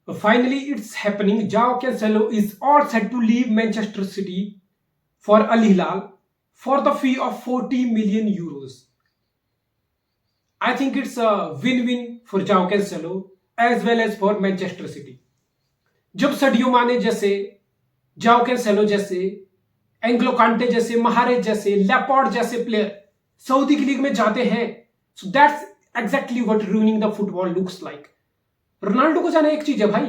Finally, it's happening. Joao Cancelo is all set to leave Manchester City for Al Hilal for the fee of 40 million euros. I think it's a win-win for Joao Cancelo as well as for Manchester City. जब सडियो माने जैसे, जाओ Cancelo जैसे, Anglo कांटे जैसे, Mahrez जैसे, leopard जैसे player Saudi की लीग में जाते हैं, so that's exactly what ruining the football looks like. Ronaldo को जाना एक चीज है भाई,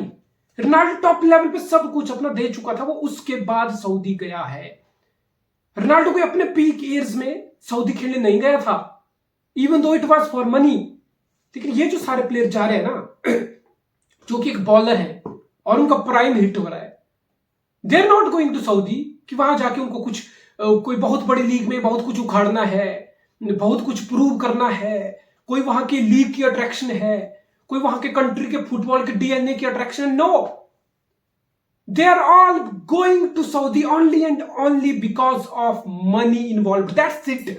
रोनाल्डो टॉप लेवल पे सब कुछ अपना दे चुका था, वो उसके बाद सऊदी गया है. रोनाल्डो को अपने पीक ईयर्स में सऊदी खेलने नहीं गया था, even though it was for money. लेकिन ये जो सारे प्लेयर जा रहे हैं ना, जो कि एक बॉलर है और उनका प्राइम हिट हो रहा है, they are not going to Saudi कि वहां जाके उनको कुछ कोई बहुत बड़ी लीग में बहुत कुछ उखाड़ना है, बहुत कुछ प्रूव करना है, कोई वहां की लीग की अट्रैक्शन है, कोई वहां के कंट्री के फुटबॉल के डीएनए की attraction. No, they are all going to Saudi only and only because of money involve. That's it.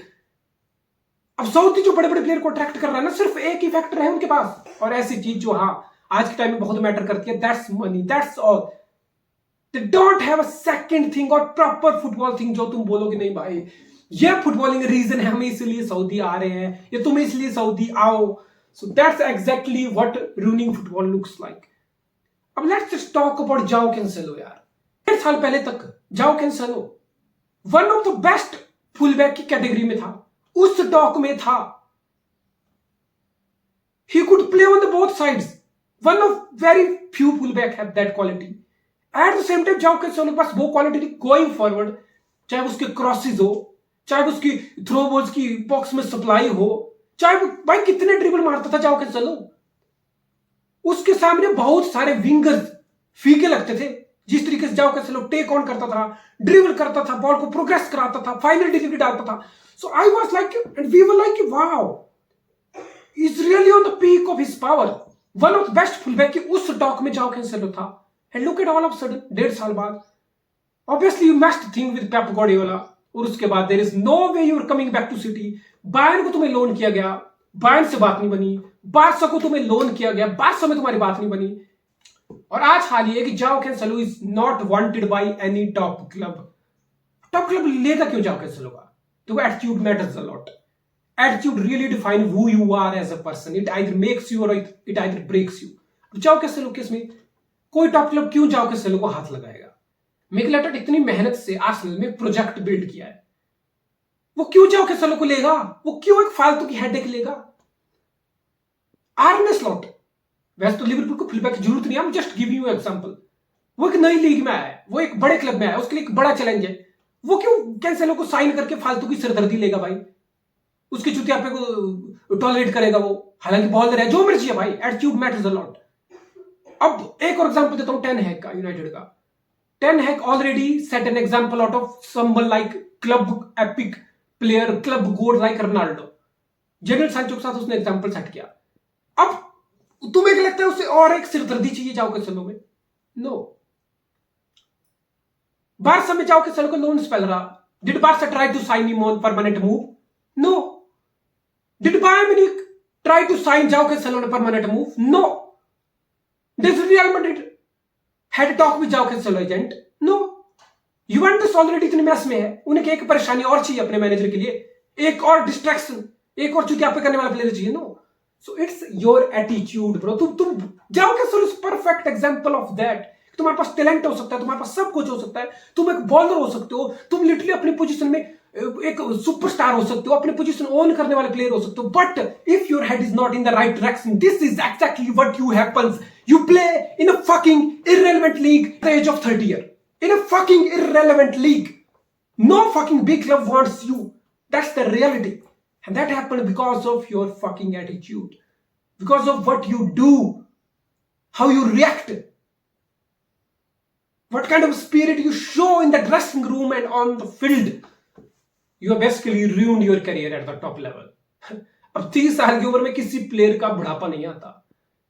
अब सऊदी जो बड़े बड़े प्लेयर को अट्रैक्ट कर रहा है ना, सिर्फ एक ही फैक्टर है उनके पास, और ऐसी चीज जो हाँ आज के टाइम में बहुत मैटर करती है, that's money. That's all. They don't have a second thing और प्रॉपर फुटबॉल थिंग जो तुम बोलोगे नहीं भाई ये फुटबॉलिंग रीजन है, हम इसलिए सऊदी आ रहे हैं, ये तुम इसलिए सऊदी आओ. So that's exactly what ruining football looks like. अब लेट्स जस्ट टॉक अबाउट जाओ कैंसेलो यार. 1.5 साल पहले तक जाओ Cancelo one of the best fullback की कैटेगरी में था, उस टॉक में था. He could play on the both sides. One of very few full-back have that quality. At the same time जाओ कैंसेलो के पास वो क्वालिटी थी गोइंग फॉरवर्ड, चाहे उसके क्रॉसेज हो, चाहे उसकी थ्रो बॉल्स की बॉक्स में सप्लाई हो, चाहे वो भाई कितने ड्रिबल मारता था जाओ कैंसेलो. उसके सामने बहुत सारे विंगर्स फीके लगते थे. जिस तरीके से जाओ कैंसेलो टेक ऑन करता था, ड्रिबल करता था, बॉल को प्रोग्रेस कराता था, फाइनल डिलीवरी डालता था. So I was like and we were like wow, is really on the peak of his power. One of the best fullback की उस टॉक में जाओ कैंसेलो था. And look at all of sudden 1.5 साल बाद obviously you must think with Pep Guardiola, और उसके बाद there is no way you are coming back to City. Bayern को तुम्हें लोन किया गया, बायर्न से बात नहीं बनी. बारसा को तुम्हें लोन किया गया, बारसा में तुम्हारी बात नहीं बनी. और आज हाल ये कि Joao Cancelo is not wanted by any top club. Top club लेगा क्यों जाओ कैंसेलो का? तो attitude matters a lot. Attitude really define who you are as a person. It either makes you or it either breaks you. Joao Cancelo case में कोई top club क्यों Joao Cancelo को हाथ लगाएगा? Mikel Arteta इतनी मेहनत से Arsenal में प्रोजेक्ट बिल्ड किया है, वो क्यों जाओ कैंसेलो को लेगा? वो क्यों एक फालतू की हेडेक लेगा? आर्ने स्लॉट, वैसे तो लिवरपूल को फुलबैक की जरूरत नहीं है, जस्ट गिव यू एग्जांपल. वो एक नई लीग में आया है, वो एक बड़े क्लब में आया है, उसके लिए एक बड़ा चैलेंज है. वो क्यों कैंसेलो को साइन करके फालतू की सिरदर्दी लेगा भाई? उसके चुतियापे को टॉलरेट करेगा वो, हालांकि बॉलर है, जो मर्जी है भाई. Attitude matters a lot. अब एक और एग्जांपल देता हूं टेन हैग का, यूनाइटेड का. Ten Hag already set an example out of someone like club epic player, club god like Ronaldo. Jadon Sancho के साथ उसने एग्जांपल सेट किया. अब तुम्हें क्या लगता है उसे और एक सिरदर्दी चाहिए जाओ कैंसेलो में? नो. बारसा में जाओ कैंसेलो को लोन स्पेल रहा. Did Barca try to sign him on permanent move? No. Did Bayern Munich try to sign Joao Cancelo on permanent move? No. Did Real Madrid had talk with Joao Cancelo agent? No. Juventus already इतने mess में है, उन्हें एक परेशानी और चाहिए अपने manager के लिए, एक और डिस्ट्रैक्शन, एक और चुतियापे करने वाला प्लेयर चाहिए. No. So it's your attitude bro. तुम Joao Cancelo is perfect example of that. तुम्हारे पास टैलेंट हो सकता है, तुम्हारे पास सब कुछ हो सकता है, तुम एक बॉलर हो सकते हो, तुम लिटरली अपनी पोजीशन में एक सुपरस्टार हो सकते हो, अपनी पोजीशन ओन करने वाले प्लेयर हो सकते हो. But if your head is not in the right direction, this is exactly what you happens. You play in a fucking irrelevant league at the age of 30 year. In a fucking irrelevant league. No fucking big club wants you. That's the reality. And that happened because of your fucking attitude. Because of what you do. How you react. What kind of spirit you show in the dressing room and on the field. You have basically ruined your career at the top level. अब 30 साल की उम्र में किसी player का बुढ़ापा नहीं आता.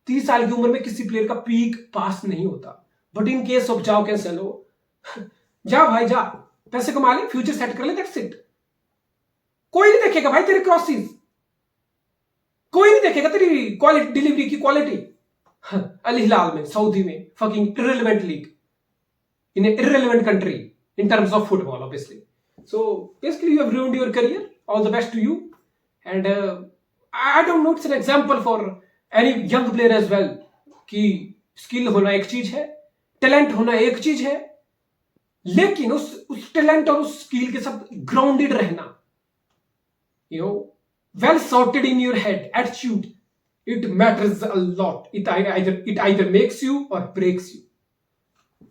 30 साल की उम्र में किसी प्लेयर का पीक पास नहीं होता. बट इन केस ऑफ जाओ कैंसेलो, जा भाई जा, पैसे कमा ले, फ्यूचर सेट कर ले, दैट्स इट. कोई नहीं देखेगा भाई तेरे क्रॉसेस, कोई नहीं देखेगा तेरी क्वालिटी, डिलीवरी की क्वालिटी. अल हिलाल में, सऊदी में, fucking irrelevant league in an irrelevant country in terms of football, obviously. So basically, you have ruined your career. All the best to you. And I don't know, it's an example for any young player as well कि skill होना एक चीज है, talent होना एक चीज है, लेकिन उस टैलेंट और उस स्किल के साथ ग्राउंडेड रहना, you know, well sorted in your head attitude, it matters a lot. It either makes you or breaks you.